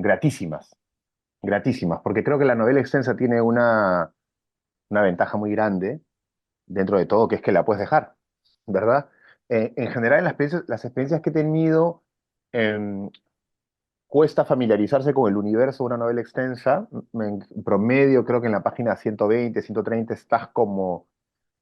Gratísimas, gratísimas, porque creo que la novela extensa tiene una ventaja muy grande dentro de todo, que es que la puedes dejar, ¿verdad? En general, en las experiencias que he tenido, em, cuesta familiarizarse con el universo de una novela extensa. En promedio, creo que en la página 120, 130 estás como,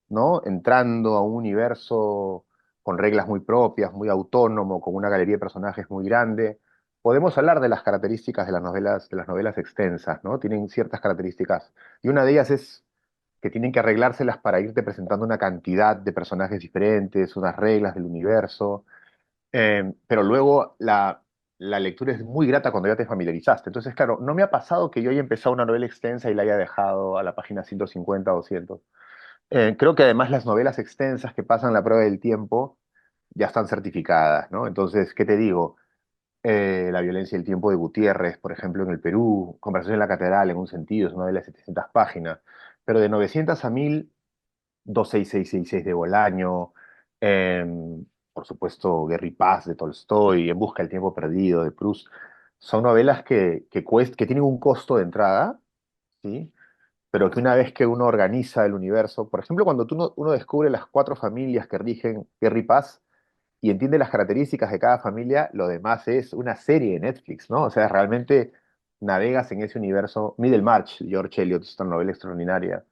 ¿no? Entrando a un universo con reglas muy propias, muy autónomo, con una galería de personajes muy grande. Podemos hablar de las características de las novelas extensas, ¿no? Tienen ciertas características. Y una de ellas es que tienen que arreglárselas para irte presentando una cantidad de personajes diferentes, unas reglas del universo. Pero luego la lectura es muy grata cuando ya te familiarizaste. Entonces, claro, no me ha pasado que yo haya empezado una novela extensa y la haya dejado a la página 150 o 200. Creo que además las novelas extensas que pasan la prueba del tiempo ya están certificadas, ¿no? Entonces, ¿qué te digo? La violencia y el tiempo de Gutiérrez, por ejemplo, en el Perú, Conversación en la Catedral, en un sentido, es una novela de 700 páginas, pero de 900 a 1000, 26666 de Bolaño, por supuesto, Guerra y Paz de Tolstoy, En busca del tiempo perdido de Proust, son novelas que tienen un costo de entrada, ¿sí? Pero que una vez que uno organiza el universo, por ejemplo, cuando uno descubre las cuatro familias que rigen Guerra y Paz y entiende las características de cada familia, lo demás es una serie de Netflix, ¿no? O sea, realmente navegas en ese universo. Middlemarch, George Eliot, es una novela extraordinaria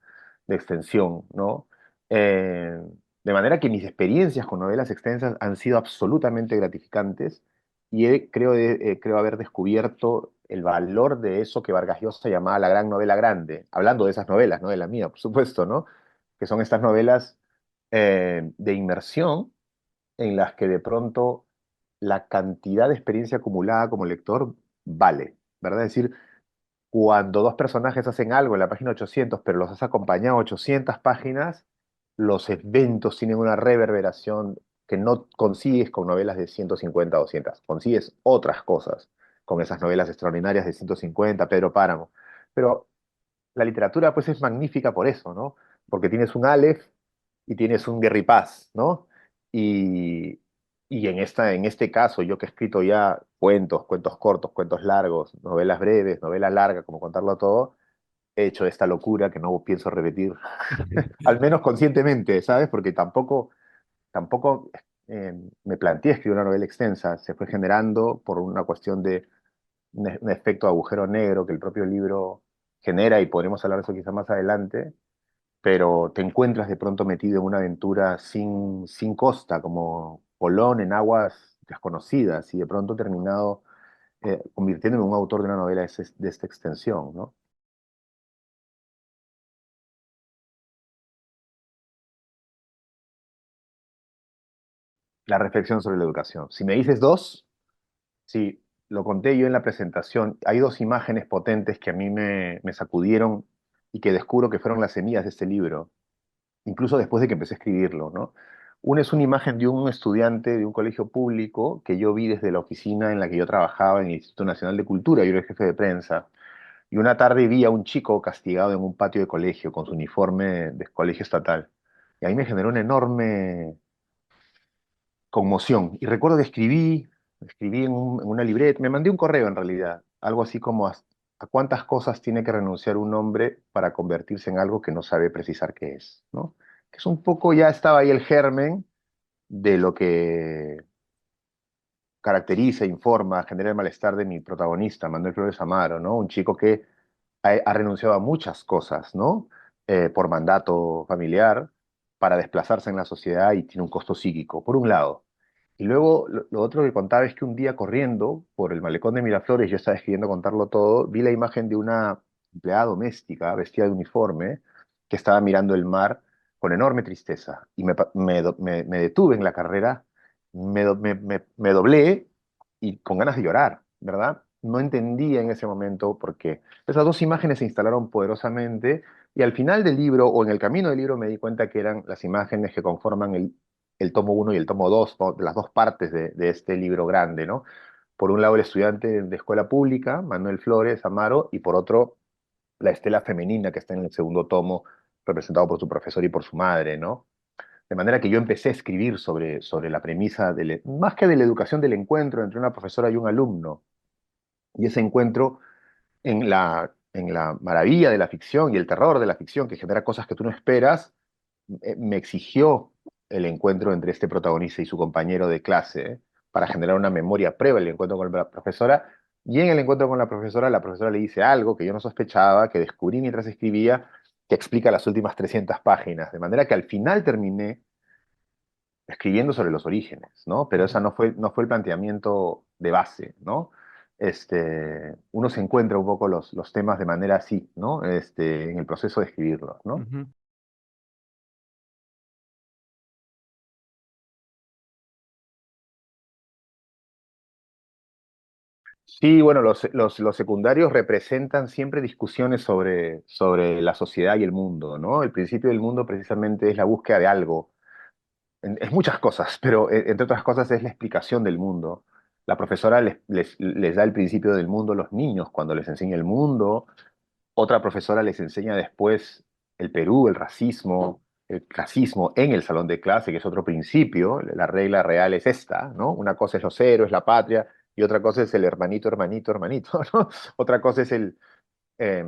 de extensión, ¿no? Eh, de manera que mis experiencias con novelas extensas han sido absolutamente gratificantes y creo haber descubierto el valor de eso que Vargas Llosa llamaba la gran novela grande, hablando de esas novelas, no de la mía, por supuesto, ¿no? Que son estas novelas de inmersión en las que de pronto la cantidad de experiencia acumulada como lector vale, ¿verdad? Es decir, cuando dos personajes hacen algo en la página 800, pero los has acompañado 800 páginas, los eventos tienen una reverberación que no consigues con novelas de 150 o 200. Consigues otras cosas con esas novelas extraordinarias de 150, Pedro Páramo. Pero la literatura pues es magnífica por eso, ¿no? Porque tienes un Aleph y tienes un Guerra y Paz, ¿no? Y, y en este caso, yo que he escrito ya cuentos, cuentos cortos, cuentos largos, novelas breves, novelas largas, como contarlo todo, he hecho esta locura que no pienso repetir, al menos conscientemente, ¿sabes? Porque tampoco me planteé escribir una novela extensa, se fue generando por una cuestión de un efecto de agujero negro que el propio libro genera, y podremos hablar de eso quizá más adelante, pero te encuentras de pronto metido en una aventura sin costa, como Colón en aguas desconocidas, y de pronto terminado convirtiéndome en un autor de una novela de esta extensión, ¿no? La reflexión sobre la educación. Si me dices dos, sí, lo conté yo en la presentación, hay dos imágenes potentes que a mí me sacudieron y que descubro que fueron las semillas de este libro, incluso después de que empecé a escribirlo, ¿no? Una es una imagen de un estudiante de un colegio público que yo vi desde la oficina en la que yo trabajaba en el Instituto Nacional de Cultura, yo era el jefe de prensa, y una tarde vi a un chico castigado en un patio de colegio con su uniforme de colegio estatal. Y ahí me generó una enorme conmoción. Y recuerdo que escribí en una libreta, me mandé un correo en realidad, algo así como a cuántas cosas tiene que renunciar un hombre para convertirse en algo que no sabe precisar qué es, ¿no? Que es un poco, ya estaba ahí el germen de lo que caracteriza, informa, genera el malestar de mi protagonista, Manuel Flores Amaro, ¿no? Un chico que ha renunciado a muchas cosas, ¿no? Por mandato familiar, para desplazarse en la sociedad, y tiene un costo psíquico, por un lado. Y luego lo otro que contaba es que un día corriendo por el malecón de Miraflores, yo estaba escribiendo contarlo todo, vi la imagen de una empleada doméstica vestida de uniforme que estaba mirando el mar con enorme tristeza. Y me detuve en la carrera, me doblé y con ganas de llorar, ¿verdad? No entendía en ese momento por qué. Esas dos imágenes se instalaron poderosamente, y al final del libro, o en el camino del libro, me di cuenta que eran las imágenes que conforman el tomo uno y el tomo 2, ¿no? Las dos partes de este libro grande, ¿no? Por un lado, el estudiante de escuela pública, Manuel Flores Amaro, y por otro, la estela femenina que está en el segundo tomo, representado por su profesor y por su madre, ¿no? De manera que yo empecé a escribir sobre la premisa, más que de la educación del encuentro entre una profesora y un alumno, Y ese encuentro en la maravilla de la ficción y el terror de la ficción, que genera cosas que tú no esperas, me exigió el encuentro entre este protagonista y su compañero de clase, para generar una memoria previa al encuentro con la profesora. Y en el encuentro con la profesora le dice algo que yo no sospechaba, que descubrí mientras escribía, que explica las últimas 300 páginas. De manera que al final terminé escribiendo sobre los orígenes, ¿no? Pero esa no fue el planteamiento de base, ¿no? Uno se encuentra un poco los temas de manera así, ¿no? En el proceso de escribirlos, ¿no? Ujú. Sí, bueno, los secundarios representan siempre discusiones sobre la sociedad y el mundo, ¿no? El principio del mundo precisamente es la búsqueda de algo. Es muchas cosas, pero entre otras cosas es la explicación del mundo. La profesora les da el principio del mundo a los niños cuando les enseña el mundo. Otra profesora les enseña después el Perú, el clasismo en el salón de clase, que es otro principio. La regla real es esta, ¿no? Una cosa es los héroes, la patria, y otra cosa es el hermanito, hermanito, hermanito, ¿no? Otra cosa es el... eh,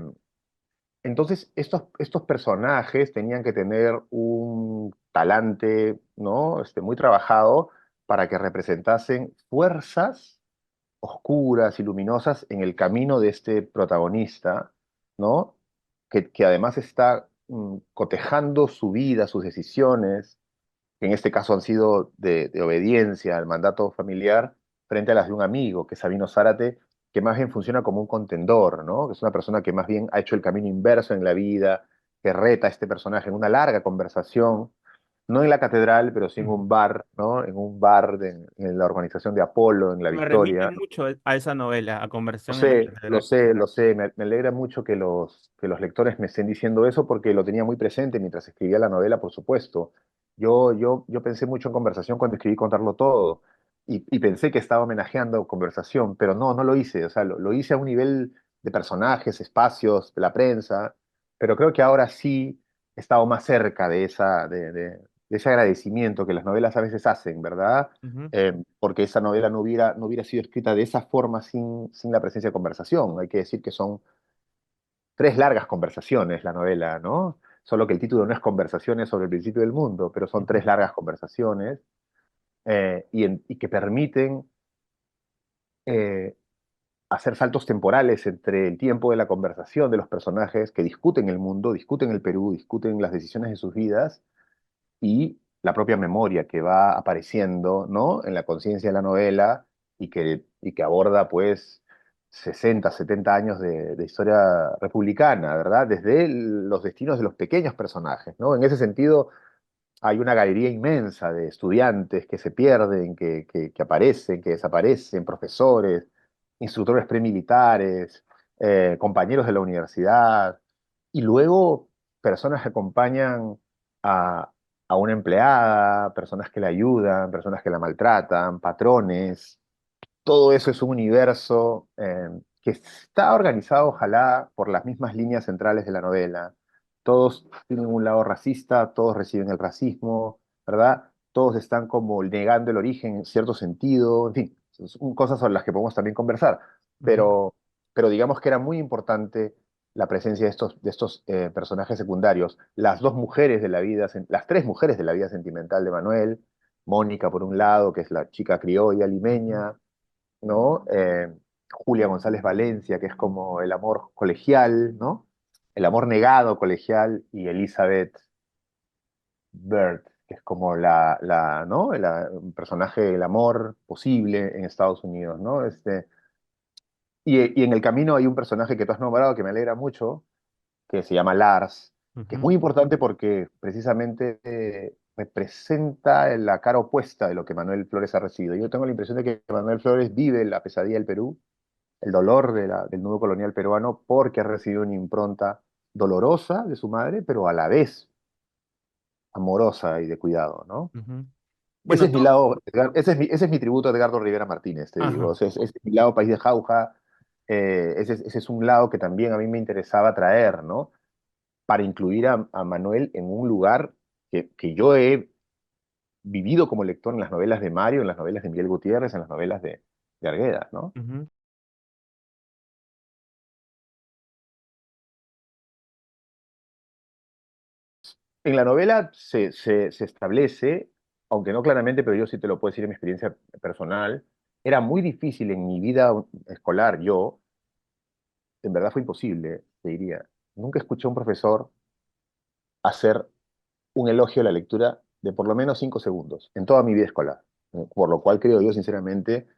entonces, estos personajes tenían que tener un talante, ¿no? Muy trabajado para que representasen fuerzas oscuras y luminosas en el camino de este protagonista, ¿no? Que además está cotejando su vida, sus decisiones, que en este caso han sido de obediencia al mandato familiar, frente a las de un amigo, que es Sabino Zárate, que más bien funciona como un contendor, ¿no? Que es una persona que más bien ha hecho el camino inverso en la vida, que reta a este personaje en una larga conversación, no en la catedral, pero sí en Ujú. un bar, ¿no? En un bar en la organización de Apolo, en La Me remite Victoria. mucho a esa novela, a Conversión en la Catedral. Lo sé. Me alegra mucho que los lectores me estén diciendo eso porque lo tenía muy presente mientras escribía la novela, por supuesto. Yo pensé mucho en Conversación cuando escribí Contarlo Todo y pensé que estaba homenajeando Conversación, pero no lo hice. O sea, lo hice a un nivel de personajes, espacios, de la prensa, pero creo que ahora sí he estado más cerca de ese agradecimiento que las novelas a veces hacen, ¿verdad? Ujú, Porque esa novela no hubiera sido escrita de esa forma sin la presencia de conversación. Hay que decir que son tres largas conversaciones la novela, ¿no? Solo que el título no es Conversaciones sobre el principio del mundo, pero son ujú, tres largas conversaciones y que permiten eh, hacer saltos temporales entre el tiempo de la conversación de los personajes que discuten el mundo, discuten el Perú, discuten las decisiones de sus vidas y la propia memoria que va apareciendo, ¿no? En la conciencia de la novela y que aborda, pues, 60 70 años de historia republicana, ¿verdad? Desde los destinos de los pequeños personajes, ¿no? En ese sentido, hay una galería inmensa de estudiantes que se pierden, que aparecen, que desaparecen, profesores, instructores premilitares, compañeros de la universidad, y luego personas que acompañan a, a una empleada, personas que la ayudan, personas que la maltratan, patrones. Todo eso es un universo que está organizado, ojalá, por las mismas líneas centrales de la novela. Todos tienen un lado racista, todos reciben el racismo, ¿verdad? Todos están como negando el origen en cierto sentido, en fin, son cosas sobre las que podemos también conversar. ujú, Pero, pero digamos que era muy importante la presencia de estos personajes secundarios. Las dos mujeres de la vida, las tres mujeres de la vida sentimental de Manuel, Mónica por un lado, que es la chica criolla ujú, limeña, ¿no? Julia González Valencia, que es como el amor colegial, ¿no? El amor negado colegial, y Elizabeth Bird, que es como ¿no? Un personaje del amor posible en Estados Unidos, ¿no? Y en el camino hay un personaje que tú has nombrado que me alegra mucho, que se llama Lars, que es ujú, muy importante porque precisamente representa la cara opuesta de lo que Manuel Flores ha recibido. Yo tengo la impresión de que Manuel Flores vive la pesadilla del Perú, el dolor del nudo colonial peruano, porque ha recibido una impronta dolorosa de su madre, pero a la vez amorosa y de cuidado, ¿no? ujú. Ese Bueno, es mi lado, ese es mi tributo a Edgardo Rivera Martínez, te digo. O ajá. sea, ese es mi lado País de Jauja. Ese es un lado que también a mí me interesaba traer, ¿no? Para incluir a Manuel en un lugar que yo he vivido como lector en las novelas de Mario, en las novelas de Miguel Gutiérrez, en las novelas de Arguedas, ¿no? Ujú. En la novela se establece, aunque no claramente, pero yo sí te lo puedo decir en mi experiencia personal, era muy difícil en mi vida escolar, yo, en verdad fue imposible, te diría. Nunca escuché a un profesor hacer un elogio a la lectura de por lo menos 5 segundos en toda mi vida escolar. Por lo cual creo yo, sinceramente,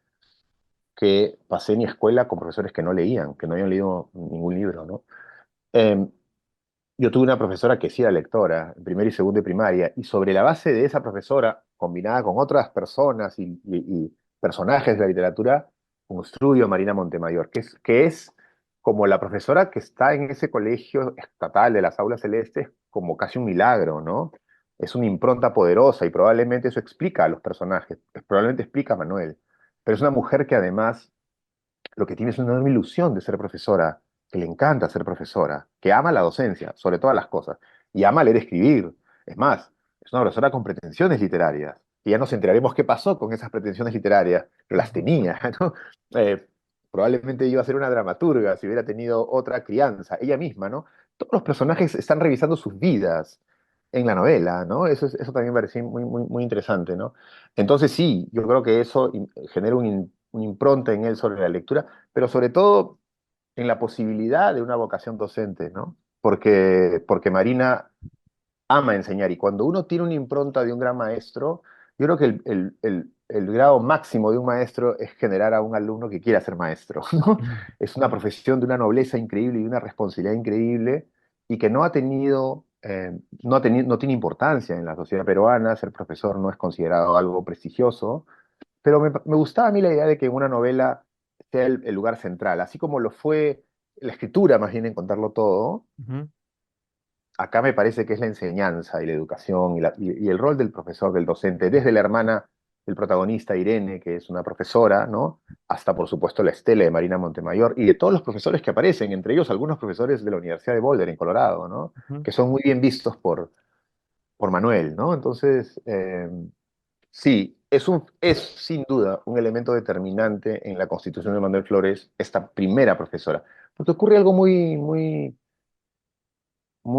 que pasé mi escuela con profesores que no leían, que no habían leído ningún libro, ¿no? Eh, yo tuve una profesora que sí era lectora, en primero y segundo de primaria, y sobre la base de esa profesora, combinada con otras personas y personajes de la literatura, construyó Marina Montemayor, que es como la profesora que está en ese colegio estatal de las aulas celestes, como casi un milagro, ¿no? Es una impronta poderosa y probablemente eso explica a los personajes, probablemente explica a Manuel, pero es una mujer que además lo que tiene es una enorme ilusión de ser profesora, que le encanta ser profesora, que ama la docencia, sobre todas las cosas, y ama leer y escribir. Es más, es una profesora con pretensiones literarias, y ya nos enteraremos qué pasó con esas pretensiones literarias, pero las tenía, ¿no? Eh, probablemente iba a ser una dramaturga si hubiera tenido otra crianza, ella misma, ¿no? Todos los personajes están revisando sus vidas en la novela, ¿no? Eso también me pareció muy interesante, ¿no? Entonces sí, yo creo que eso genera una impronta en él sobre la lectura, pero sobre todo en la posibilidad de una vocación docente, ¿no? Porque Marina ama enseñar y cuando uno tiene una impronta de un gran maestro, yo creo que el grado máximo de un maestro es generar a un alumno que quiera ser maestro, ¿no? Ujú. Es una profesión de una nobleza increíble y de una responsabilidad increíble y que no tiene importancia en la sociedad peruana, ser profesor no es considerado algo prestigioso, pero me gustaba a mí la idea de que una novela sea el lugar central, así como lo fue la escritura, más bien en contarlo todo. Ujú. Acá me parece que es la enseñanza y la educación y el rol del profesor, del docente, desde la hermana del protagonista, Irene, que es una profesora, ¿no? Hasta, por supuesto, la estela de Marina Montemayor y de todos los profesores que aparecen, entre ellos algunos profesores de la Universidad de Boulder, en Colorado, ¿no? Ujú. Que son muy bien vistos por Manuel, ¿no? Entonces, sí, es sin duda un elemento determinante en la constitución de Manuel Flores, esta primera profesora. Porque ocurre algo muy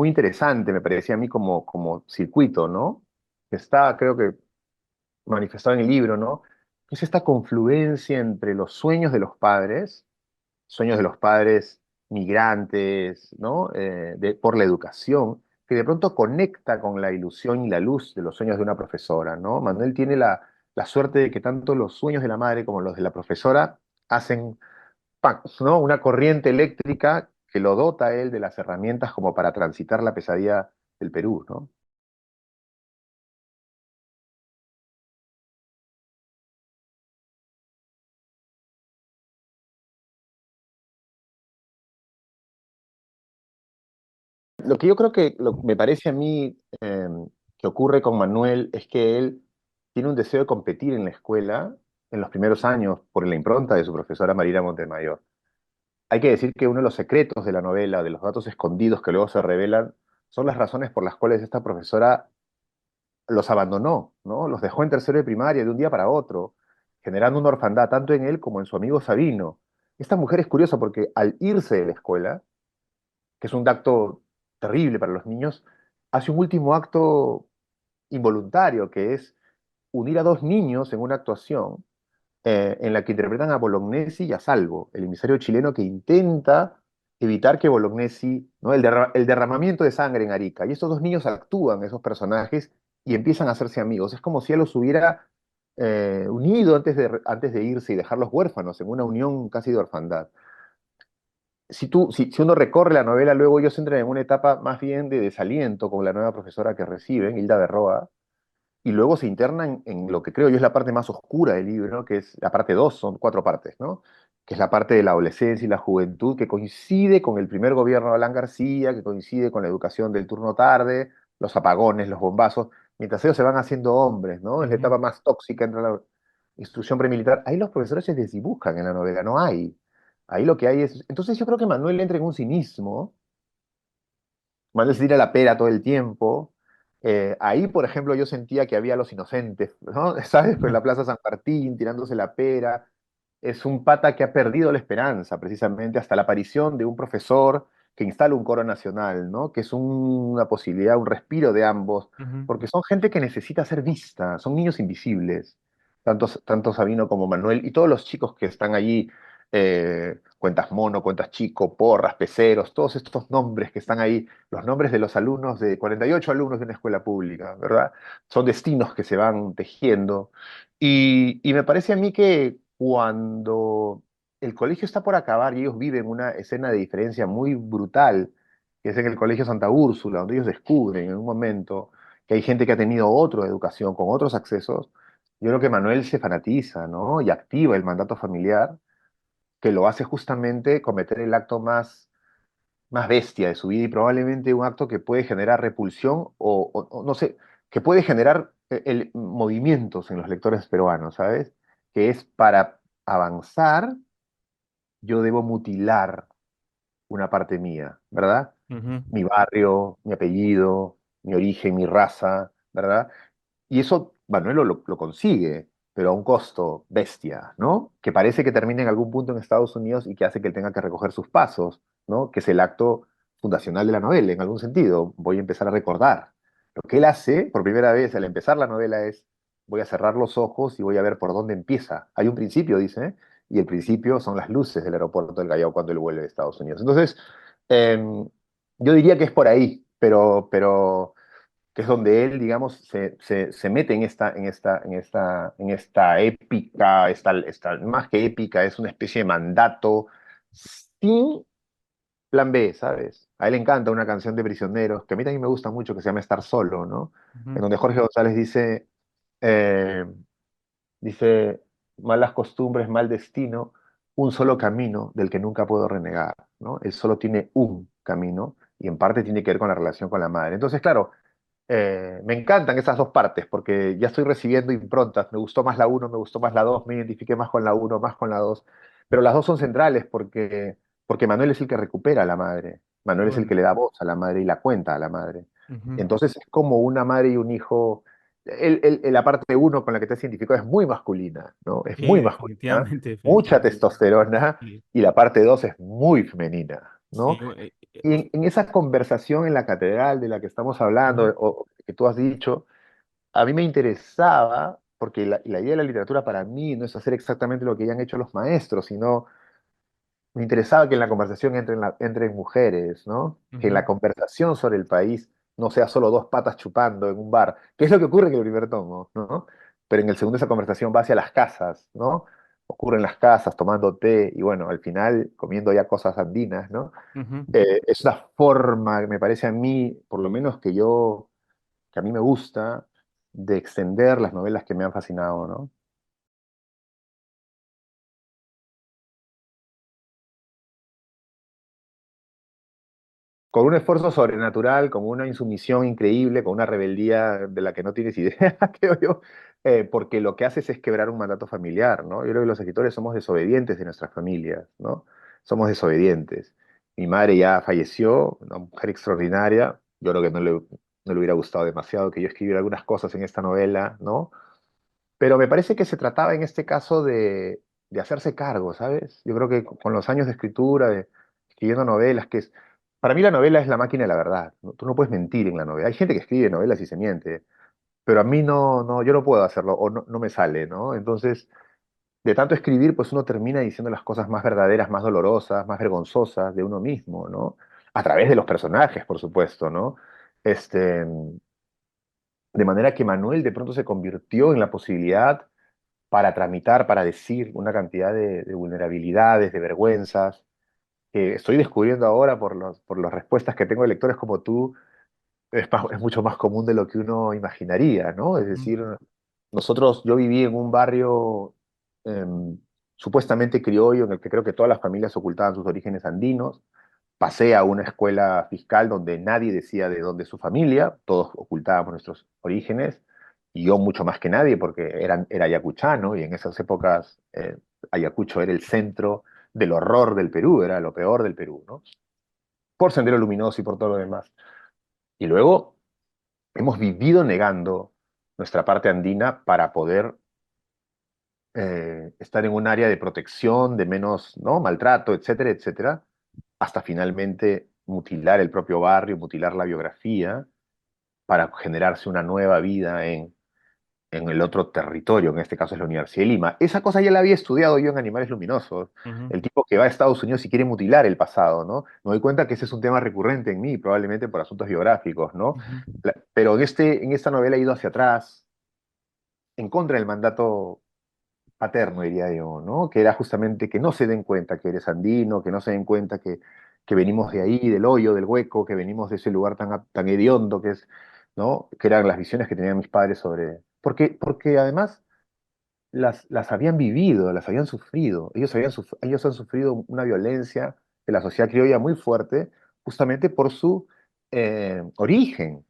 interesante, me parecía a mí como circuito, ¿no? Que está, creo que, manifestado en el libro, ¿no? Que es esta confluencia entre los sueños de los padres migrantes, ¿no? Por la educación, que de pronto conecta con la ilusión y la luz de los sueños de una profesora, ¿no? Manuel tiene la suerte de que tanto los sueños de la madre como los de la profesora hacen ¡pac! ¿No? Una corriente eléctrica que lo dota a él de las herramientas como para transitar la pesadilla del Perú, ¿no? Lo que yo creo que me parece a mí que ocurre con Manuel es que él tiene un deseo de competir en la escuela en los primeros años por la impronta de su profesora Marina Montemayor. Hay que decir que uno de los secretos de la novela, de los datos escondidos que luego se revelan, son las razones por las cuales esta profesora los abandonó, ¿no? Los dejó en tercero de primaria de un día para otro, generando una orfandad tanto en él como en su amigo Sabino. Esta mujer es curiosa porque al irse de la escuela, que es un acto terrible para los niños, hace un último acto involuntario, que es unir a dos niños en una actuación en la que interpretan a Bolognesi y a Salvo, el emisario chileno que intenta evitar que Bolognesi, ¿no? El derramamiento de sangre en Arica. Y estos dos niños actúan, esos personajes, y empiezan a hacerse amigos. Es como si él los hubiera unido antes de irse y dejarlos huérfanos en una unión casi de orfandad. Si uno recorre la novela, luego ellos entran en una etapa más bien de desaliento con la nueva profesora que reciben, Hilda de Roa, y luego se internan en lo que creo yo es la parte más oscura del libro, que es la parte 2 son 4 partes, ¿no? Que es la parte de la adolescencia y la juventud, que coincide con el primer gobierno de Alan García, que coincide con la educación del turno tarde, los apagones, los bombazos, mientras ellos se van haciendo hombres, ¿no? Es la Ujú. etapa más tóxica entre la instrucción premilitar. Ahí los profesores se desdibujan en la novela, no hay. Ahí lo que hay es... Entonces yo creo que Manuel entra en un cinismo. Manuel se tira la pera todo el tiempo. Ahí, por ejemplo, yo sentía que había los inocentes, ¿no? ¿Sabes? Pues en la Plaza San Martín, tirándose la pera. Es un pata que ha perdido la esperanza, precisamente, hasta la aparición de un profesor que instale un coro nacional, ¿no? Que es una posibilidad, un respiro de ambos, Ujú, porque son gente que necesita ser vista, son niños invisibles, tanto Sabino como Manuel, y todos los chicos que están allí, Cuentas Mono, Cuentas Chico, Porras, Peceros, todos estos nombres que están ahí, los nombres de los alumnos, de 48 alumnos de una escuela pública, ¿verdad? Son destinos que se van tejiendo. Y me parece a mí que cuando el colegio está por acabar y ellos viven una escena de diferencia muy brutal, que es en el Colegio Santa Úrsula, donde ellos descubren en un momento que hay gente que ha tenido otra educación, con otros accesos. Yo creo que Manuel se fanatiza, ¿no? Y activa el mandato familiar, que lo hace justamente cometer el acto más bestia de su vida y probablemente un acto que puede generar repulsión o no sé, que puede generar movimientos en los lectores peruanos, ¿sabes? Que es para avanzar, yo debo mutilar una parte mía, ¿verdad? ujú, Mi barrio, mi apellido, mi origen, mi raza, ¿verdad? Y eso Manuel lo consigue, pero a un costo bestia, ¿no? Que parece que termina en algún punto en Estados Unidos y que hace que él tenga que recoger sus pasos, ¿no? Que es el acto fundacional de la novela, en algún sentido. Voy a empezar a recordar. Lo que él hace por primera vez al empezar la novela es, voy a cerrar los ojos y voy a ver por dónde empieza. Hay un principio, dice, ¿eh? Y el principio son las luces del aeropuerto del Callao cuando él vuelve de Estados Unidos. Entonces, yo diría que es por ahí, pero que es donde él, digamos, se mete en esta épica, más que épica, es una especie de mandato sin plan B, ¿sabes? A él le encanta una canción de Prisioneros, que a mí también me gusta mucho, que se llama Estar Solo, ¿no? En ujú. donde Jorge González eh, dice, malas costumbres, mal destino, un solo camino del que nunca puedo renegar, ¿no? Él solo tiene un camino y en parte tiene que ver con la relación con la madre. Entonces, claro, me encantan esas dos partes porque ya estoy recibiendo improntas. Me gustó más la uno, me gustó más la 2, me identifiqué más con la uno, más con la 2. Pero las dos son centrales porque Manuel es el que recupera a la madre. Qué Manuel es el bueno. que le da voz a la madre y la cuenta a la madre. Ujú. Entonces es como una madre y un hijo. La parte uno con la que te has identificado es muy masculina, ¿no? Es Sí, muy masculina, definitivamente, mucha definitivamente. testosterona, Sí, y la parte 2 es muy femenina, sí, ¿no? Y en esa conversación en la catedral de la que estamos hablando, ujú, o que tú has dicho, a mí me interesaba, porque la idea de la literatura para mí no es hacer exactamente lo que ya han hecho los maestros, sino me interesaba que en la conversación entren mujeres, ¿no? Que en ujú, la conversación sobre el país no sea solo dos patas chupando en un bar, que es lo que ocurre en el primer tomo, ¿no? Pero en el segundo esa conversación va hacia las casas, ¿no? Ocurre en las casas tomando té y bueno, al final comiendo ya cosas andinas, ¿no? ujú. Es una forma, me parece a mí, por lo menos que a mí me gusta, de extender las novelas que me han fascinado, ¿no? Con un esfuerzo sobrenatural, con una insumisión increíble, con una rebeldía de la que no tienes idea, creo yo, porque lo que haces es quebrar un mandato familiar, ¿no? Yo creo que los escritores somos desobedientes de nuestras familias, ¿no? Somos desobedientes. Mi madre ya falleció, una mujer extraordinaria, yo creo que no le hubiera gustado demasiado que yo escribiera algunas cosas en esta novela, ¿no? Pero me parece que se trataba en este caso de hacerse cargo, ¿sabes? Yo creo que con los años de escritura, de escribiendo novelas, para mí la novela es la máquina de la verdad, ¿no? Tú no puedes mentir en la novela. Hay gente que escribe novelas y se miente, pero a mí no, yo no puedo hacerlo o no me sale, ¿no? Entonces, de tanto escribir, pues uno termina diciendo las cosas más verdaderas, más dolorosas, más vergonzosas de uno mismo, ¿no? A través de los personajes, por supuesto, ¿no? Este, de manera que Manuel de pronto se convirtió en la posibilidad para tramitar, para decir una cantidad de vulnerabilidades, de vergüenzas, que estoy descubriendo ahora por las respuestas que tengo de lectores como tú, es mucho más común de lo que uno imaginaría, ¿no? Es Ujú, decir, yo viví en un barrio supuestamente criollo en el que creo que todas las familias ocultaban sus orígenes andinos. Pasé a una escuela fiscal donde nadie decía de dónde es su familia, todos ocultábamos nuestros orígenes, y yo mucho más que nadie porque era ayacuchano y en esas épocas Ayacucho era el centro del horror del Perú, era lo peor del Perú, ¿no? Por Sendero Luminoso y por todo lo demás. Y luego hemos vivido negando nuestra parte andina para poder estar en un área de protección, de menos, ¿no? Maltrato, etcétera, etcétera, hasta finalmente mutilar el propio barrio, mutilar la biografía para generarse una nueva vida en el otro territorio, en este caso es la Universidad de Lima. Esa cosa ya la había estudiado yo en Animales Luminosos. Ujú, El tipo que va a Estados Unidos y quiere mutilar el pasado, ¿no? Me doy cuenta que ese es un tema recurrente en mí, probablemente por asuntos biográficos, ¿no? ujú, Pero en esta novela he ido hacia atrás, en contra del mandato paterno, diría yo, ¿no? Que era justamente que no se den cuenta que eres andino, que no se den cuenta que venimos de ahí, del hoyo, del hueco, que venimos de ese lugar tan hediondo que es, ¿no? Que eran las visiones que tenían mis padres sobre... Porque además las habían vivido, las habían sufrido. Ellos han sufrido una violencia de la sociedad criolla muy fuerte, justamente por su origen,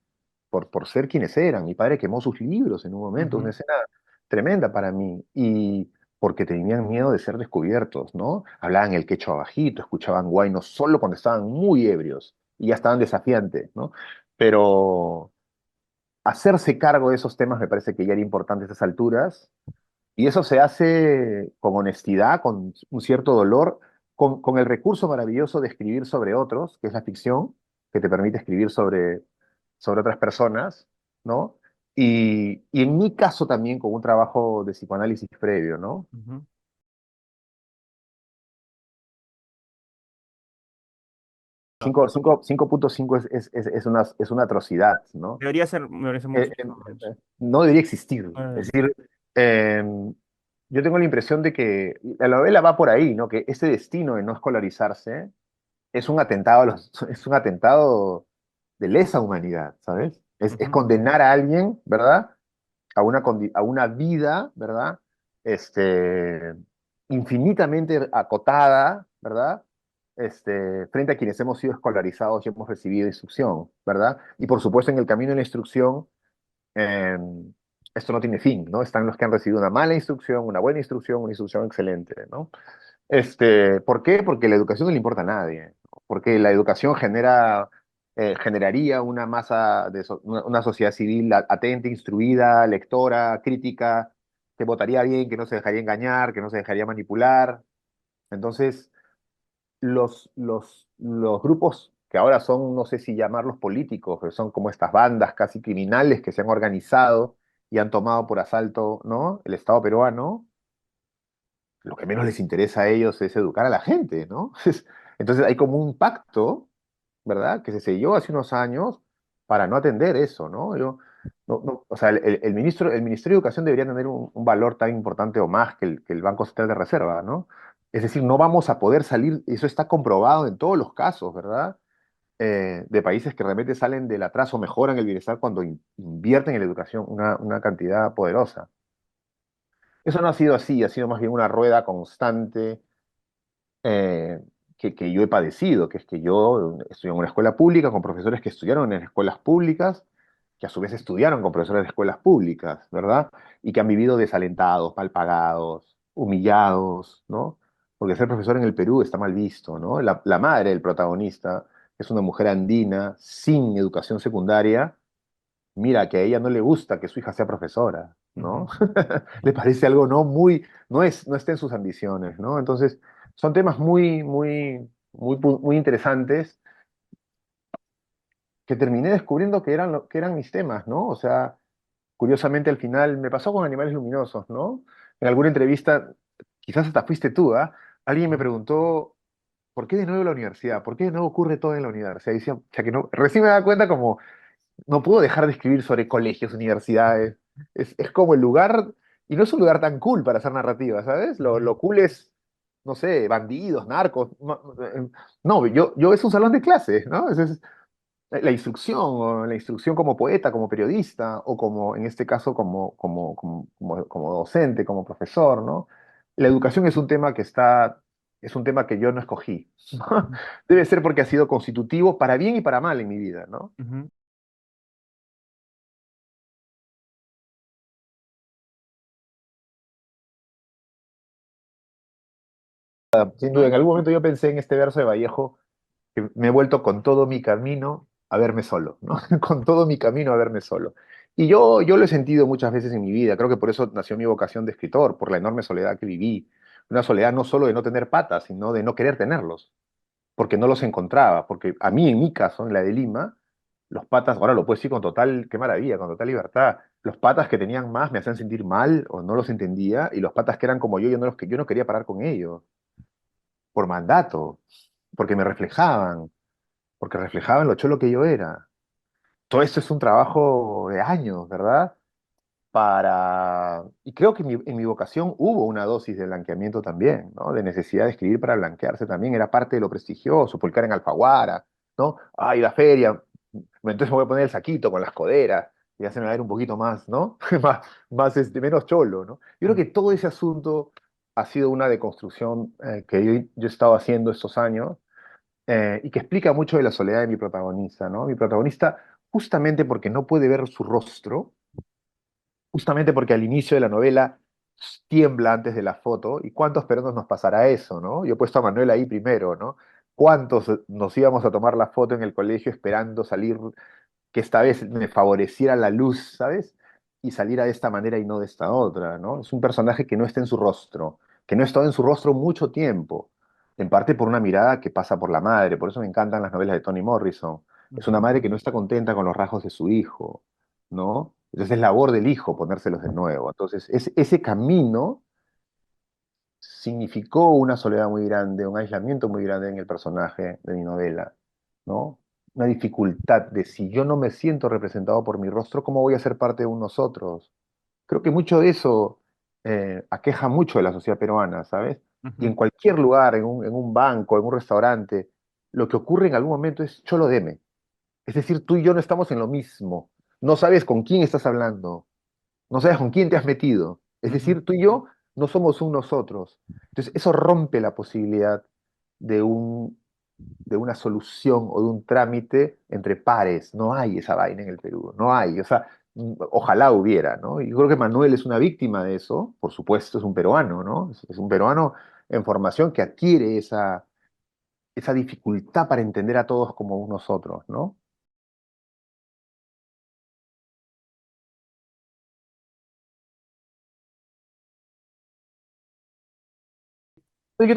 por ser quienes eran. Mi padre quemó sus libros en un momento, una ujú, escena tremenda para mí, y porque tenían miedo de ser descubiertos, ¿no? Hablaban el quechua bajito, escuchaban guayno solo cuando estaban muy ebrios y ya estaban desafiantes, ¿no? Pero hacerse cargo de esos temas me parece que ya era importante a estas alturas, y eso se hace con honestidad, con un cierto dolor, con el recurso maravilloso de escribir sobre otros, que es la ficción, que te permite escribir sobre otras personas, ¿no? Y en mi caso también con un trabajo de psicoanálisis previo, ¿no? ujú. 5.5 es una atrocidad, ¿no? Me parece Eh, mucho. eh, no debería existir. Ah, Es decir, eh, yo tengo la impresión de que la novela va por ahí, ¿no? Que ese destino de no escolarizarse es un atentado, es un atentado de lesa humanidad, ¿sabes? Es ujú, condenar a alguien, ¿verdad? A una vida, ¿verdad? Este, infinitamente acotada, ¿verdad? Frente a quienes hemos sido escolarizados y hemos recibido instrucción, ¿verdad? Y por supuesto, en el camino de la instrucción, eh, esto no tiene fin, ¿no? Están los que han recibido una mala instrucción, una buena instrucción, una instrucción excelente, ¿no? ¿Por qué? Porque la educación no le importa a nadie, ¿no? Porque la educación generaría una masa una sociedad civil atenta, instruida, lectora, crítica, que votaría bien, que no se dejaría engañar, que no se dejaría manipular. Entonces, los grupos que ahora son, no sé si llamarlos políticos, pero son como estas bandas casi criminales que se han organizado y han tomado por asalto, ¿no? El Estado peruano, lo que menos les interesa a ellos es educar a la gente, ¿no? Entonces hay como un pacto, ¿verdad? Que se selló hace unos años para no atender eso, ¿no? O sea, el Ministerio de Educación debería tener un valor tan importante o más que el Banco Central de Reserva, ¿no? Es decir, no vamos a poder salir, eso está comprobado en todos los casos, ¿verdad? De países que realmente salen del atraso, mejoran el bienestar cuando invierten en la educación una cantidad poderosa. Eso no ha sido así, ha sido más bien una rueda constante eh, que yo he padecido, que es que yo estudié en una escuela pública con profesores que estudiaron en escuelas públicas, que a su vez estudiaron con profesores de escuelas públicas, ¿verdad? Y que han vivido desalentados, mal pagados, humillados, ¿no? Porque ser profesor en el Perú está mal visto, ¿no? La madre del protagonista es una mujer andina sin educación secundaria. Mira, que a ella no le gusta que su hija sea profesora, ¿no? ujú, Le parece algo no está en sus ambiciones, ¿no? Entonces, son temas muy interesantes que terminé descubriendo que que eran mis temas, ¿no? O sea, curiosamente al final me pasó con Animales Luminosos, ¿no? En alguna entrevista, quizás hasta fuiste tú, ¿ah? Alguien me ujú, preguntó, ¿por qué de nuevo la universidad? ¿Por qué de nuevo ocurre todo en la universidad? Y decía, o sea, que no, recién me da cuenta como no puedo dejar de escribir sobre colegios, universidades. Es como el lugar, y no es un lugar tan cool para hacer narrativa, ¿sabes? ujú, Lo cool es, no sé, bandidos, narcos. No, yo es un salón de clases, ¿no? Es la instrucción, o la instrucción como poeta, como periodista, o como, en este caso, como docente, como profesor, ¿no? La educación es un tema que yo no escogí. ¿No? ujú, Debe ser porque ha sido constitutivo para bien y para mal en mi vida, ¿no? ujú. Sin duda, ¿No? en algún momento yo pensé en este verso de Vallejo, que me he vuelto con todo mi camino a verme solo, ¿no? Con todo mi camino a verme solo. Y yo lo he sentido muchas veces en mi vida, creo que por eso nació mi vocación de escritor, por la enorme soledad que viví. Una soledad no solo de no tener patas, sino de no querer tenerlos. porque no los encontraba, porque a mí, en mi caso, en la de Lima, los patas, ahora lo puedo decir con total, qué maravilla, con total libertad, los patas que tenían más me hacían sentir mal o no los entendía, y los patas que eran como yo no, yo no quería parar con ellos, por mandato, porque me reflejaban, porque reflejaban lo cholo que yo era. Todo esto es un trabajo de años, ¿verdad? Y creo que en mi vocación hubo una dosis de blanqueamiento también, ¿no? De necesidad de escribir para blanquearse también, era parte de lo prestigioso, publicar en Alfaguara, ¿no? Ay, la feria, entonces me voy a poner el saquito con las coderas, y ya se me va a ver un poquito más, ¿no? Menos cholo, ¿no? Yo creo que todo ese asunto ha sido una deconstrucción que yo he estado haciendo estos años, y que explica mucho de la soledad de mi protagonista, ¿no? Mi protagonista, justamente porque no puede ver su rostro, justamente porque al inicio de la novela tiembla antes de la foto, y cuántos peruanos nos pasará eso, ¿no? Yo he puesto a Manuel ahí primero, ¿no? ¿Cuántos nos íbamos a tomar la foto en el colegio esperando salir, que esta vez me favoreciera la luz, ¿sabes? Y saliera de esta manera y no de esta otra, ¿no? Es un personaje que no está en su rostro, que no ha estado en su rostro mucho tiempo, en parte por una mirada que pasa por la madre, por eso me encantan las novelas de Toni Morrison. Es una Ujú, madre que no está contenta con los rasgos de su hijo, ¿no? Entonces es labor del hijo ponérselos de nuevo. Entonces, ese camino significó una soledad muy grande, un aislamiento muy grande en el personaje de mi novela, ¿no? Una dificultad de si yo no me siento representado por mi rostro, ¿cómo voy a ser parte de un nosotros? Creo que mucho de eso aqueja mucho de la sociedad peruana, ¿sabes? Y ujú, en cualquier lugar, en un banco, en un restaurante, lo que ocurre en algún momento es cholo deme. Es decir, tú y yo no estamos en lo mismo. No sabes con quién estás hablando, no sabes con quién te has metido. Es ujú, decir, tú y yo no somos un nosotros. Entonces, eso rompe la posibilidad de de una solución o de un trámite entre pares. No hay esa vaina en el Perú, no hay. O sea, ojalá hubiera, ¿no? Y yo creo que Manuel es una víctima de eso, por supuesto, es un peruano, ¿no? Es un peruano en formación que adquiere esa dificultad para entender a todos como un nosotros, ¿no? Yo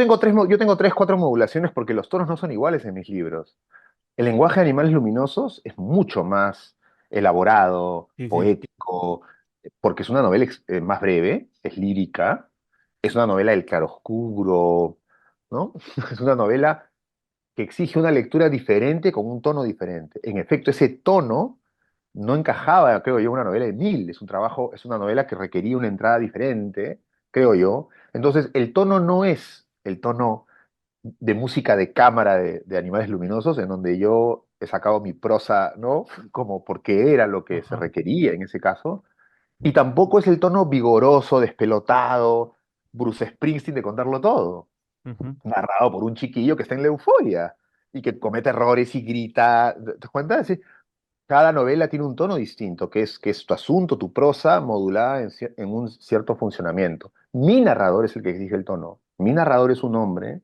tengo tres, cuatro modulaciones porque los tonos no son iguales en mis libros. El lenguaje de Animales Luminosos es mucho más elaborado, sí, sí. poético, porque es una novela más breve, es lírica, es una novela del claroscuro, ¿no? Es una novela que exige una lectura diferente con un tono diferente. En efecto, ese tono no encajaba, creo yo, en una novela de Mil. Es un trabajo, es una novela que requería una entrada diferente, creo yo. Entonces, el tono no es el tono de música de cámara de Animales Luminosos, en donde yo he sacado mi prosa, ¿no? Como porque era lo que se Ajá. requería en ese caso. Y tampoco es el tono vigoroso, despelotado, Bruce Springsteen de contarlo todo, Ujú, narrado por un chiquillo que está en la euforia y que comete errores y grita. ¿Te das cuenta? Sí, cada novela tiene un tono distinto, que es tu asunto, tu prosa, modulada en un cierto funcionamiento. Mi narrador es el que exige el tono. Mi narrador es un hombre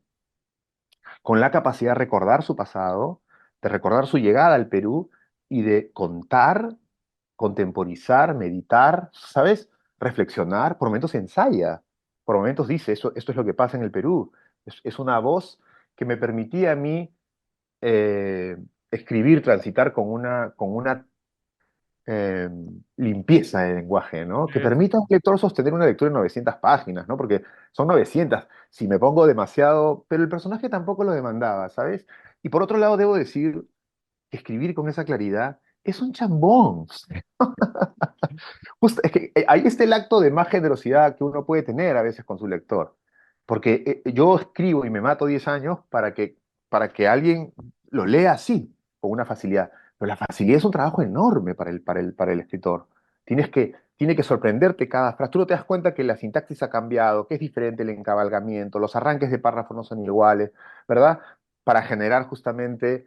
con la capacidad de recordar su pasado, de recordar su llegada al Perú y de contar, contemporizar, meditar, ¿sabes? Reflexionar, por momentos ensaya, por momentos dice, esto es lo que pasa en el Perú. Es una voz que me permitía a mí eh, escribir, transitar con una eh, limpieza de lenguaje, ¿no? Que es- permita a un lector sostener una lectura de 900 páginas, ¿no? Porque son 900. Si me pongo demasiado, pero el personaje tampoco lo demandaba, ¿sabes? Y por otro lado, debo decir que escribir con esa claridad es un chambón. Justo, es que ahí está el acto de más generosidad que uno puede tener a veces con su lector. Porque yo escribo y me mato 10 años para que alguien lo lea así, con una facilidad. Pero la facilidad es un trabajo enorme para el escritor. Tiene que sorprenderte cada frase. Tú no te das cuenta que la sintaxis ha cambiado, que es diferente el encabalgamiento, los arranques de párrafos no son iguales, ¿verdad? Para generar justamente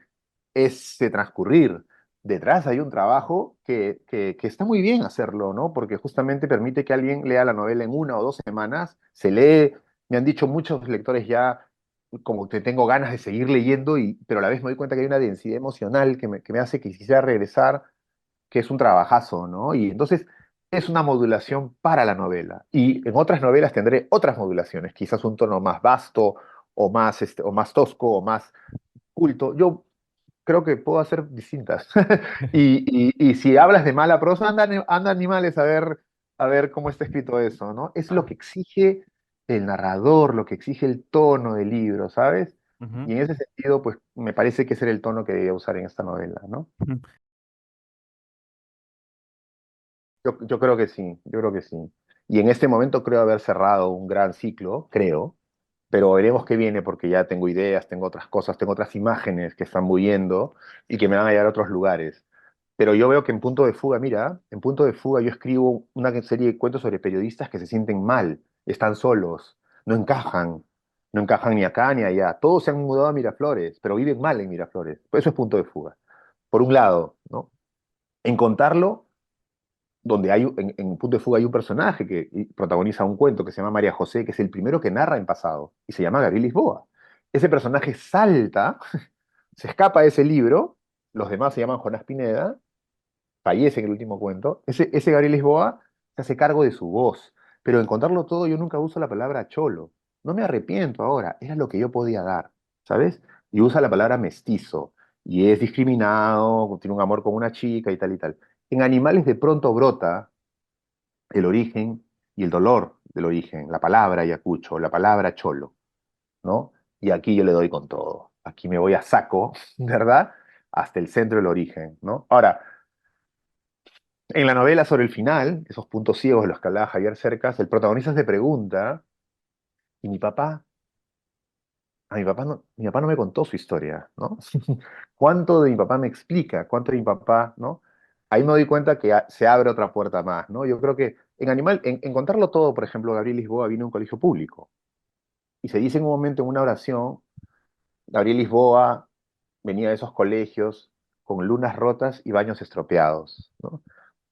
ese transcurrir. Detrás hay un trabajo que está muy bien hacerlo, ¿no? Porque justamente permite que alguien lea la novela en una o dos semanas, se lee, me han dicho muchos lectores ya, como que tengo ganas de seguir leyendo, pero a la vez me doy cuenta que hay una densidad emocional que me hace que quisiera regresar, que es un trabajazo, ¿no? Y entonces es una modulación para la novela. Y en otras novelas tendré otras modulaciones, quizás un tono más vasto o más tosco o más culto. Yo creo que puedo hacer distintas. Y si hablas de mala prosa, anda animales a ver cómo está escrito eso, ¿no? Es lo que exige el narrador, lo que exige el tono del libro, ¿sabes? Ujú, Y en ese sentido, pues me parece que ese era el tono que debía usar en esta novela, ¿no? ujú. Yo creo que sí, yo creo que sí. Y en este momento creo haber cerrado un gran ciclo, creo, pero veremos qué viene porque ya tengo ideas, tengo otras cosas, tengo otras imágenes que están huyendo y que me van a llevar a otros lugares. Pero yo veo que en Punto de Fuga, mira, en Punto de Fuga yo escribo una serie de cuentos sobre periodistas que se sienten mal, están solos, no encajan, no encajan ni acá ni allá. Todos se han mudado a Miraflores, pero viven mal en Miraflores. Por eso es Punto de Fuga. Por un lado, ¿no? En contarlo donde en Punto de Fuga hay un personaje que protagoniza un cuento que se llama María José, que es el primero que narra en pasado, y se llama Gabriel Lisboa. Ese personaje salta, se escapa de ese libro, los demás se llaman Jonás Pineda, fallece en el último cuento, ese Gabriel Lisboa se hace cargo de su voz, pero en contarlo todo yo nunca uso la palabra cholo, no me arrepiento ahora, era lo que yo podía dar, ¿sabes? Y usa la palabra mestizo, y es discriminado, tiene un amor con una chica y tal y tal. En Animales de pronto brota el origen y el dolor del origen, la palabra Ayacucho, la palabra cholo, ¿no? Y aquí yo le doy con todo. Aquí me voy a saco, ¿verdad? Hasta el centro del origen, ¿no? Ahora, en la novela sobre el final, esos puntos ciegos de los que hablaba Javier Cercas, el protagonista se pregunta, ¿y mi papá? A mi papá no me contó su historia, ¿no? ¿Cuánto de mi papá me explica? ¿Cuánto de mi papá, ¿no? Ahí me doy cuenta que se abre otra puerta más, ¿no? Yo creo que en contarlo todo, por ejemplo, Gabriel Lisboa vino a un colegio público y se dice en un momento en una oración, Gabriel Lisboa venía de esos colegios con lunas rotas y baños estropeados, ¿no?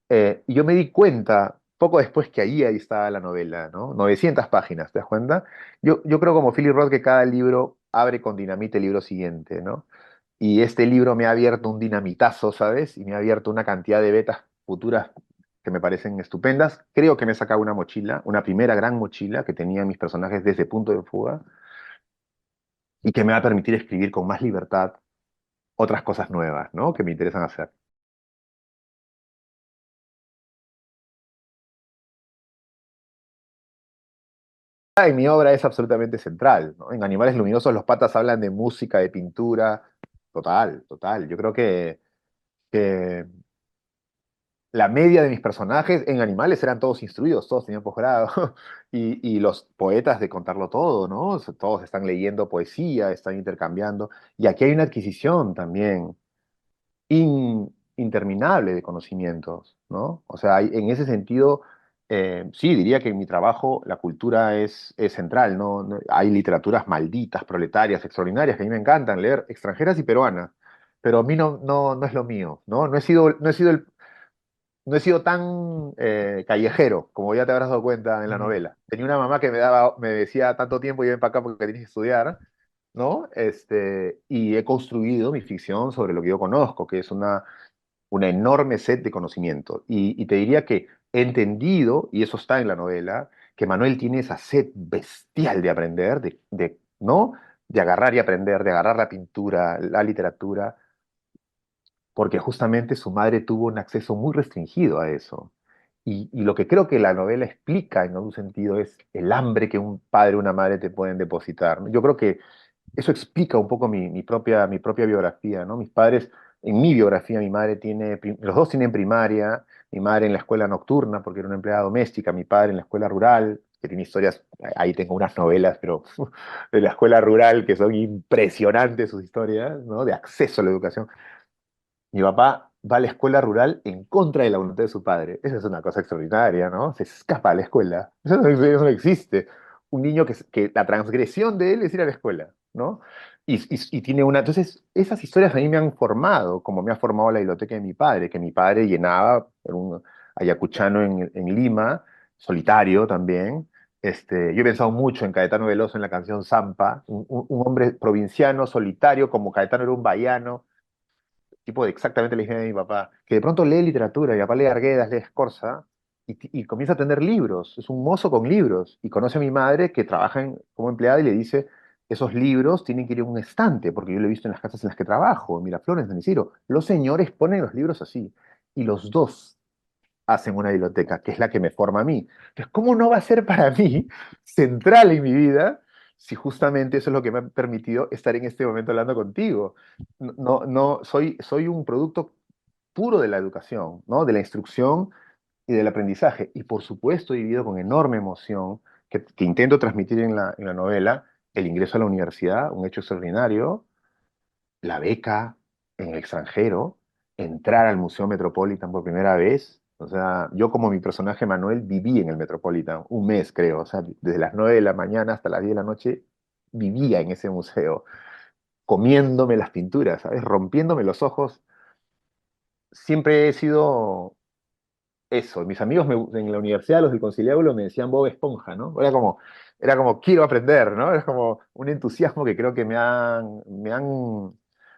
Y yo me di cuenta, poco después que ahí estaba la novela, ¿no? 900 páginas, ¿te das cuenta? Yo creo como Philip Roth que cada libro abre con dinamita el libro siguiente, ¿no? Y este libro me ha abierto un dinamitazo, ¿sabes? Y me ha abierto una cantidad de vetas futuras que me parecen estupendas. Creo que me he sacado una mochila, una primera gran mochila que tenía mis personajes desde Punto de Fuga y que me va a permitir escribir con más libertad otras cosas nuevas, ¿no? Que me interesan hacer. En mi obra es absolutamente central, ¿no? En Animales Luminosos los patas hablan de música, de pintura, total, total. Yo creo que la media de mis personajes en Animales eran todos instruidos, todos tenían posgrado, y los poetas de contarlo todo, ¿no? O sea, todos están leyendo poesía, están intercambiando, y aquí hay una adquisición también interminable de conocimientos, ¿no? O sea, en ese sentido, sí, diría que en mi trabajo la cultura es central, ¿no? Hay literaturas malditas, proletarias, extraordinarias, que a mí me encantan leer, extranjeras y peruanas, pero a mí no es lo mío, ¿no? No he sido tan callejero, como ya te habrás dado cuenta en la Ujú. novela. Tenía una mamá que me decía tanto tiempo y ven para acá porque tienes que estudiar, ¿no? Y he construido mi ficción sobre lo que yo conozco, que es una enorme sed de conocimiento. Y te diría que he entendido, y eso está en la novela, que Manuel tiene esa sed bestial de aprender, ¿no? De agarrar y aprender, de agarrar la pintura, la literatura, porque justamente su madre tuvo un acceso muy restringido a eso. Y lo que creo que la novela explica en algún sentido es el hambre que un padre o una madre te pueden depositar, ¿no? Yo creo que eso explica un poco mi propia biografía, ¿no? Mis padres, en mi biografía, mi madre tiene, los dos tienen primaria, mi madre en la escuela nocturna porque era una empleada doméstica, mi padre en la escuela rural, que tiene historias, ahí tengo unas novelas, pero de la escuela rural que son impresionantes sus historias, ¿no? De acceso a la educación. Mi papá va a la escuela rural en contra de la voluntad de su padre. Esa es una cosa extraordinaria, ¿no? Se escapa a la escuela. Eso no existe. Un niño que la transgresión de él es ir a la escuela, ¿no? Y tiene una... Entonces, esas historias a mí me han formado, como me ha formado la biblioteca de mi padre, que mi padre llenaba, era un ayacuchano en Lima, solitario también. Yo he pensado mucho en Caetano Veloso en la canción Zampa, un hombre provinciano, solitario, como Caetano era un baiano, tipo de exactamente la idea de mi papá, que de pronto lee literatura, mi papá lee Arguedas, lee Scorza, y comienza a tener libros, es un mozo con libros, y conoce a mi madre que trabaja como empleada y le dice, esos libros tienen que ir a un estante, porque yo lo he visto en las casas en las que trabajo, en Miraflores, en San Isidro. Los señores ponen los libros así, y los dos hacen una biblioteca, que es la que me forma a mí. Entonces, ¿cómo no va a ser para mí central en mi vida si justamente eso es lo que me ha permitido estar en este momento hablando contigo? No, no, soy un producto puro de la educación, ¿no? De la instrucción y del aprendizaje. Y por supuesto he vivido con enorme emoción, que intento transmitir en la novela, el ingreso a la universidad, un hecho extraordinario, la beca en el extranjero, entrar al Museo Metropolitan por primera vez. O sea, yo como mi personaje Manuel viví en el Metropolitan un mes, creo. O sea, desde las 9 de la mañana hasta las 10 de la noche vivía en ese museo, comiéndome las pinturas, ¿sabes? Rompiéndome los ojos. Siempre he sido eso. Mis amigos en la universidad, los del conciliábulo, me decían Bob Esponja, ¿no? Era como quiero aprender, ¿no? Es como un entusiasmo que creo que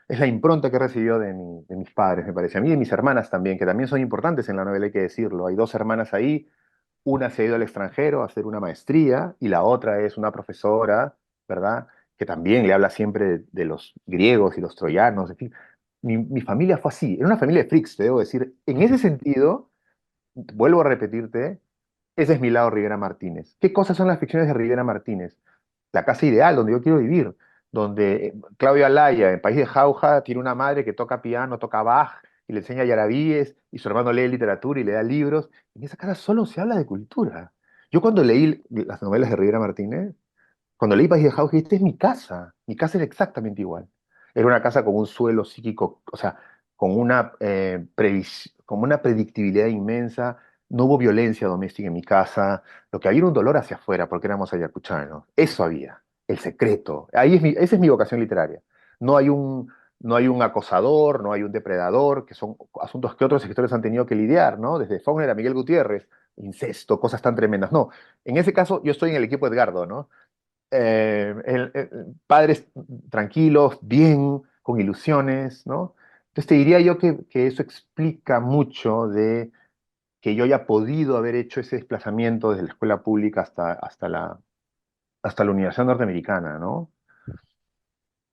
es la impronta que he recibido de mis padres, me parece. A mí y mis hermanas también, que también son importantes en la novela, hay que decirlo. Hay dos hermanas ahí, una se ha ido al extranjero a hacer una maestría y la otra es una profesora, ¿verdad? Que también le habla siempre de los griegos y los troyanos, en fin. Mi familia fue así, era una familia de freaks, te debo decir. En ese sentido, vuelvo a repetirte, ese es mi lado Rivera Martínez. ¿Qué cosas son las ficciones de Rivera Martínez? La casa ideal, donde yo quiero vivir, donde Claudio Alaya, en País de Jauja, tiene una madre que toca piano, toca Bach, y le enseña yarabíes, y su hermano lee literatura y le da libros. En esa casa solo se habla de cultura. Yo cuando leí las novelas de Rivera Martínez, cuando leí País de House, dije, esta es mi casa era exactamente igual. Era una casa con un suelo psíquico, o sea, con una predictibilidad inmensa, no hubo violencia doméstica en mi casa, lo que había era un dolor hacia afuera, porque éramos ayacuchanos. Eso había, el secreto. Esa es mi vocación literaria. No hay un, no hay un acosador, no hay un depredador, que son asuntos que otros escritores han tenido que lidiar, ¿no? Desde Faulkner a Miguel Gutiérrez, incesto, cosas tan tremendas. No, en ese caso yo estoy en el equipo Edgardo, ¿no? Padres tranquilos, bien, con ilusiones, ¿no? Entonces te diría yo que eso explica mucho de que yo haya podido haber hecho ese desplazamiento desde la escuela pública hasta la Universidad Norteamericana, ¿no?